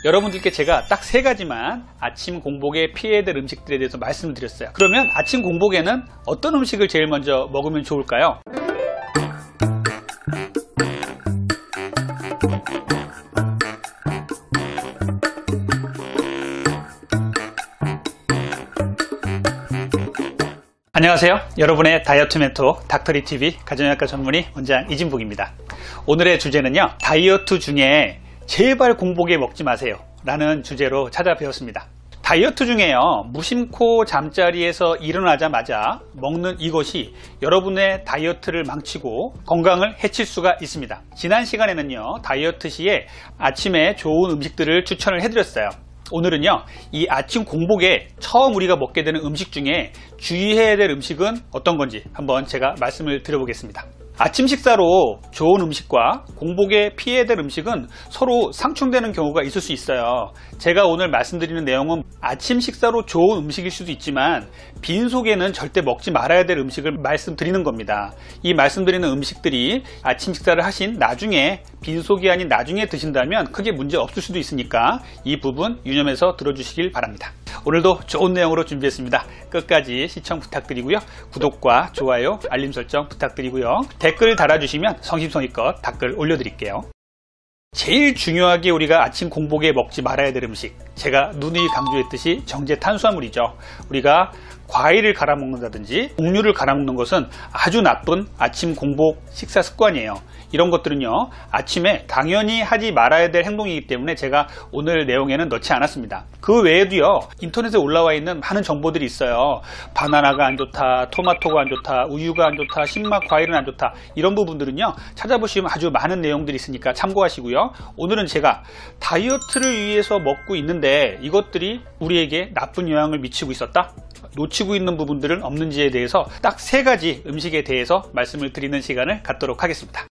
여러분들께 제가 딱 3가지만 아침 공복에 피해야 될 음식들에 대해서 말씀을 드렸어요. 그러면 아침 공복에는 어떤 음식을 제일 먼저 먹으면 좋을까요? 안녕하세요. 여러분의 다이어트 멘토 닥터리TV 가정의학과 전문의 원장 이진복입니다. 오늘의 주제는요, 다이어트 중에 제발 공복에 먹지 마세요 라는 주제로 찾아뵈었습니다. 다이어트 중에요, 무심코 잠자리에서 일어나자마자 먹는 이것이 여러분의 다이어트를 망치고 건강을 해칠 수가 있습니다. 지난 시간에는요, 다이어트 시에 아침에 좋은 음식들을 추천을 해드렸어요. 오늘은요, 이 아침 공복에 처음 우리가 먹게 되는 음식 중에 주의해야 될 음식은 어떤 건지 한번 제가 말씀을 드려보겠습니다. 아침 식사로 좋은 음식과 공복에 피해야 될 음식은 서로 상충되는 경우가 있을 수 있어요. 제가 오늘 말씀드리는 내용은 아침 식사로 좋은 음식일 수도 있지만 빈속에는 절대 먹지 말아야 될 음식을 말씀드리는 겁니다. 이 말씀드리는 음식들이 아침 식사를 하신 나중에, 빈속이 아닌 나중에 드신다면 크게 문제 없을 수도 있으니까 이 부분 유념해서 들어주시길 바랍니다. 오늘도 좋은 내용으로 준비했습니다. 끝까지 시청 부탁드리고요. 구독과 좋아요, 알림 설정 부탁드리고요. 댓글 달아주시면 성심성의껏 댓글 올려드릴게요. 제일 중요하게 우리가 아침 공복에 먹지 말아야 될 음식, 제가 누누이 강조했듯이 정제 탄수화물이죠. 우리가 과일을 갈아 먹는다든지 곡류를 갈아 먹는 것은 아주 나쁜 아침 공복 식사 습관이에요. 이런 것들은요, 아침에 당연히 하지 말아야 될 행동이기 때문에 제가 오늘 내용에는 넣지 않았습니다. 그 외에도요, 인터넷에 올라와 있는 많은 정보들이 있어요. 바나나가 안 좋다, 토마토가 안 좋다, 우유가 안 좋다, 신맛 과일은 안 좋다, 이런 부분들은요, 찾아보시면 아주 많은 내용들이 있으니까 참고하시고요. 오늘은 제가 다이어트를 위해서 먹고 있는데 이것들이 우리에게 나쁜 영향을 미치고 있었다? 놓치고 있는 부분들은 없는지에 대해서 딱 3가지 음식에 대해서 말씀을 드리는 시간을 갖도록 하겠습니다.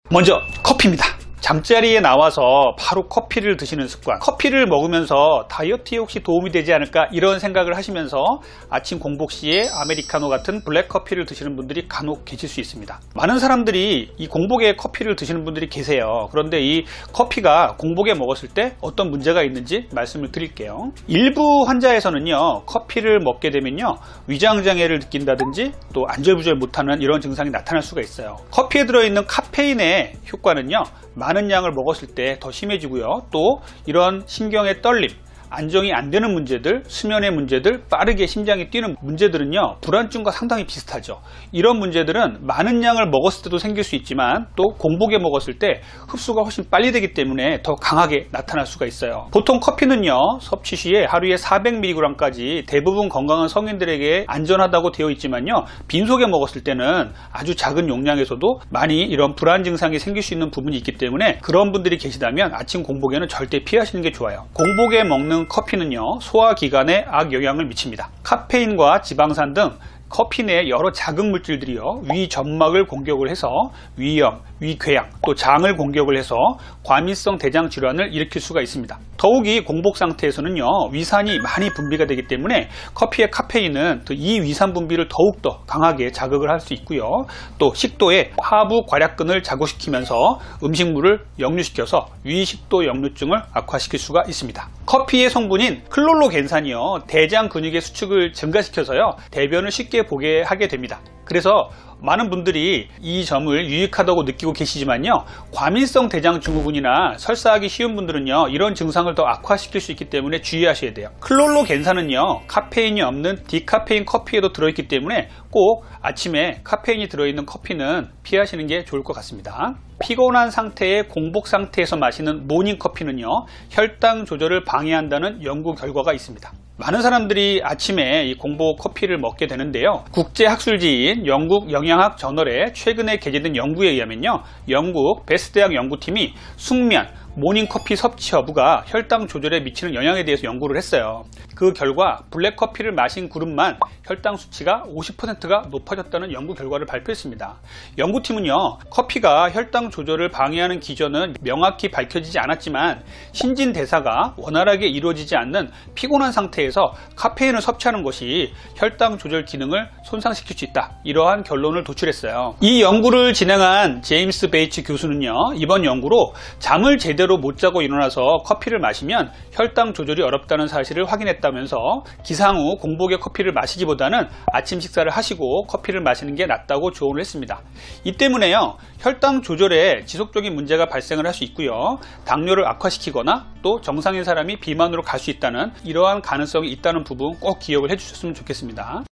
먼저 커피입니다. 잠자리에 나와서 바로 커피를 드시는 습관, 커피를 먹으면서 다이어트에 혹시 도움이 되지 않을까 이런 생각을 하시면서 아침 공복 시에 아메리카노 같은 블랙 커피를 드시는 분들이 간혹 계실 수 있습니다. 많은 사람들이 이 공복에 커피를 드시는 분들이 계세요. 그런데 이 커피가 공복에 먹었을 때 어떤 문제가 있는지 말씀을 드릴게요. 일부 환자에서는요, 커피를 먹게 되면요, 위장장애를 느낀다든지 또 안절부절 못하는 이런 증상이 나타날 수가 있어요. 커피에 들어있는 카페인의 효과는요, 많은 양을 먹었을 때 더 심해지고요. 또 이런 신경의 떨림, 안정이 안 되는 문제들, 수면의 문제들, 빠르게 심장이 뛰는 문제들은요, 불안증과 상당히 비슷하죠. 이런 문제들은 많은 양을 먹었을 때도 생길 수 있지만 또 공복에 먹었을 때 흡수가 훨씬 빨리 되기 때문에 더 강하게 나타날 수가 있어요. 보통 커피는요, 섭취 시에 하루에 400mg까지 대부분 건강한 성인들에게 안전하다고 되어 있지만요, 빈속에 먹었을 때는 아주 작은 용량에서도 많이 이런 불안 증상이 생길 수 있는 부분이 있기 때문에 그런 분들이 계시다면 아침 공복에는 절대 피하시는 게 좋아요. 공복에 먹는 커피는요, 소화기관에 악영향을 미칩니다. 카페인과 지방산 등 커피 내 여러 자극 물질들이요, 위 점막을 공격을 해서 위염, 위궤양, 또 장을 공격을 해서 과민성 대장 질환을 일으킬 수가 있습니다. 더욱이 공복 상태에서는요, 위산이 많이 분비가 되기 때문에 커피의 카페인은 이 위산 분비를 더욱더 강하게 자극을 할 수 있고요. 또 식도의 하부 괄약근을 자극시키면서 음식물을 역류시켜서 위식도 역류증을 악화시킬 수가 있습니다. 커피의 성분인 클로로겐산이요, 대장 근육의 수축을 증가시켜서요, 대변을 쉽게 보게 하게 됩니다. 그래서 많은 분들이 이 점을 유익하다고 느끼고 계시지만요, 과민성 대장 증후군이나 설사하기 쉬운 분들은요, 이런 증상을 더 악화시킬 수 있기 때문에 주의하셔야 돼요. 클로로겐산은요, 카페인이 없는 디카페인 커피에도 들어있기 때문에 꼭 아침에 카페인이 들어있는 커피는 피하시는 게 좋을 것 같습니다. 피곤한 상태의 공복 상태에서 마시는 모닝커피는요, 혈당 조절을 방해한다는 연구 결과가 있습니다. 많은 사람들이 아침에 이 공복 커피를 먹게 되는데요, 국제학술지인 영국 영양학 저널에 최근에 게재된 연구에 의하면요, 영국 베스트대학 연구팀이 숙면, 모닝커피 섭취 여부가 혈당 조절에 미치는 영향에 대해서 연구를 했어요. 그 결과 블랙커피를 마신 그룹만 혈당 수치가 50%가 높아졌다는 연구 결과를 발표했습니다. 연구팀은요, 커피가 혈당 조절을 방해하는 기전은 명확히 밝혀지지 않았지만 신진대사가 원활하게 이루어지지 않는 피곤한 상태에서 상태에서 카페인을 섭취하는 것이 혈당 조절 기능을 손상시킬 수 있다, 이러한 결론을 도출했어요. 이 연구를 진행한 제임스 베이츠 교수는요, 이번 연구로 잠을 제대로 못 자고 일어나서 커피를 마시면 혈당 조절이 어렵다는 사실을 확인했다면서 기상 후 공복에 커피를 마시기보다는 아침 식사를 하시고 커피를 마시는 게 낫다고 조언을 했습니다. 이 때문에요, 혈당 조절에 지속적인 문제가 발생을 할 수 있고요, 당뇨를 악화시키거나 또 정상인 사람이 비만으로 갈 수 있다는 이러한 가능성이 있다는 부분 꼭 기억을 해주셨으면 좋겠습니다.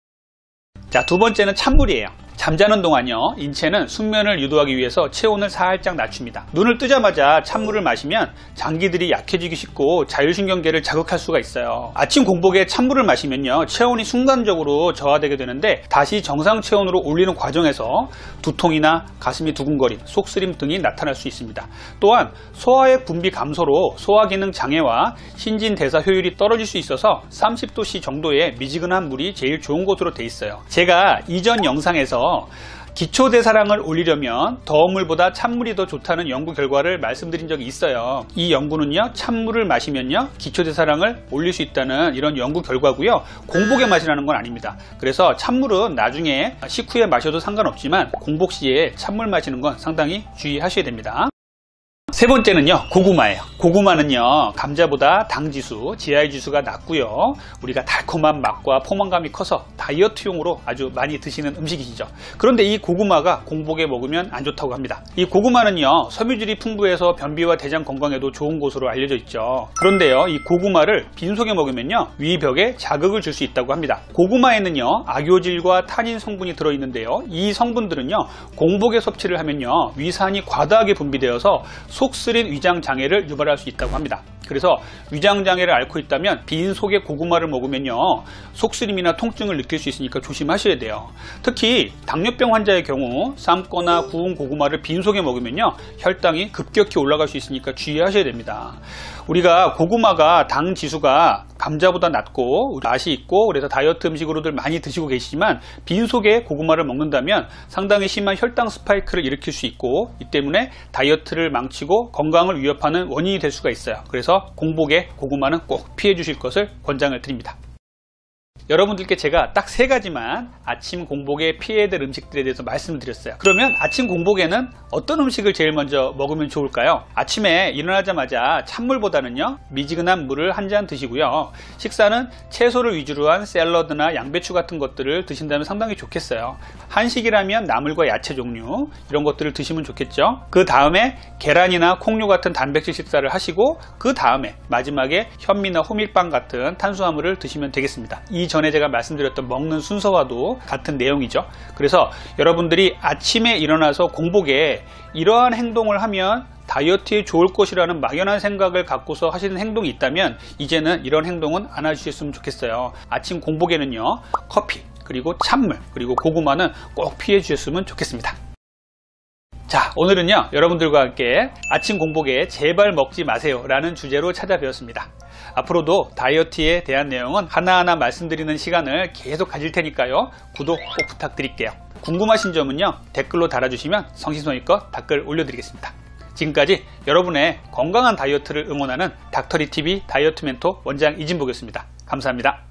자, 두 번째는 찬물이에요. 잠자는 동안요, 인체는 숙면을 유도하기 위해서 체온을 살짝 낮춥니다. 눈을 뜨자마자 찬물을 마시면 장기들이 약해지기 쉽고 자율신경계를 자극할 수가 있어요. 아침 공복에 찬물을 마시면요, 체온이 순간적으로 저하되게 되는데 다시 정상 체온으로 올리는 과정에서 두통이나 가슴이 두근거림, 속쓰림 등이 나타날 수 있습니다. 또한 소화액 분비 감소로 소화기능 장애와 신진대사 효율이 떨어질 수 있어서 30도씨 정도의 미지근한 물이 제일 좋은 곳으로 돼 있어요. 제가 이전 영상에서 기초대사량을 올리려면 더운 물보다 찬물이 더 좋다는 연구 결과를 말씀드린 적이 있어요. 이 연구는요, 찬물을 마시면요, 기초대사량을 올릴 수 있다는 이런 연구 결과고요, 공복에 마시라는 건 아닙니다. 그래서 찬물은 나중에 식후에 마셔도 상관없지만 공복 시에 찬물 마시는 건 상당히 주의하셔야 됩니다. 세 번째는요, 고구마예요. 고구마는요, 감자보다 당지수, GI 지수가 낮고요, 우리가 달콤한 맛과 포만감이 커서 다이어트용으로 아주 많이 드시는 음식이시죠. 그런데 이 고구마가 공복에 먹으면 안 좋다고 합니다. 이 고구마는요, 섬유질이 풍부해서 변비와 대장 건강에도 좋은 것으로 알려져 있죠. 그런데요, 이 고구마를 빈속에 먹으면요, 위벽에 자극을 줄 수 있다고 합니다. 고구마에는요, 악효질과 타닌 성분이 들어있는데요, 이 성분들은요, 공복에 섭취를 하면요, 위산이 과다하게 분비되어서 속쓰린 위장장애를 유발할 수 있다고 합니다. 그래서 위장장애를 앓고 있다면 빈속에 고구마를 먹으면요, 속쓰림이나 통증을 느낄 수 있으니까 조심하셔야 돼요. 특히 당뇨병 환자의 경우 삶거나 구운 고구마를 빈속에 먹으면요, 혈당이 급격히 올라갈 수 있으니까 주의하셔야 됩니다. 우리가 고구마가 당 지수가 감자보다 낮고 맛이 있고 그래서 다이어트 음식으로들 많이 드시고 계시지만 빈속에 고구마를 먹는다면 상당히 심한 혈당 스파이크를 일으킬 수 있고, 이 때문에 다이어트를 망치고 건강을 위협하는 원인이 될 수가 있어요. 그래서 공복에 고구마는 꼭 피해 주실 것을 권장을 드립니다. 여러분들께 제가 딱 3가지만 아침 공복에 피해야 될 음식들에 대해서 말씀을 드렸어요. 그러면 아침 공복에는 어떤 음식을 제일 먼저 먹으면 좋을까요? 아침에 일어나자마자 찬물보다는요, 미지근한 물을 한 잔 드시고요, 식사는 채소를 위주로 한 샐러드나 양배추 같은 것들을 드신다면 상당히 좋겠어요. 한식이라면 나물과 야채 종류, 이런 것들을 드시면 좋겠죠. 그 다음에 계란이나 콩류 같은 단백질 식사를 하시고, 그 다음에 마지막에 현미나 호밀빵 같은 탄수화물을 드시면 되겠습니다. 이전에 제가 말씀드렸던 먹는 순서와도 같은 내용이죠. 그래서 여러분들이 아침에 일어나서 공복에 이러한 행동을 하면 다이어트에 좋을 것이라는 막연한 생각을 갖고서 하시는 행동이 있다면 이제는 이런 행동은 안 하셨으면 좋겠어요. 아침 공복에는요, 커피, 그리고 찬물, 그리고 고구마는 꼭 피해 주셨으면 좋겠습니다. 자, 오늘은요, 여러분들과 함께 아침 공복에 제발 먹지 마세요 라는 주제로 찾아뵈었습니다. 앞으로도 다이어트에 대한 내용은 하나하나 말씀드리는 시간을 계속 가질 테니까요, 구독 꼭 부탁드릴게요. 궁금하신 점은요, 댓글로 달아주시면 성심성의껏 댓글 올려드리겠습니다. 지금까지 여러분의 건강한 다이어트를 응원하는 닥터리TV 다이어트 멘토 원장 이진복이었습니다. 감사합니다.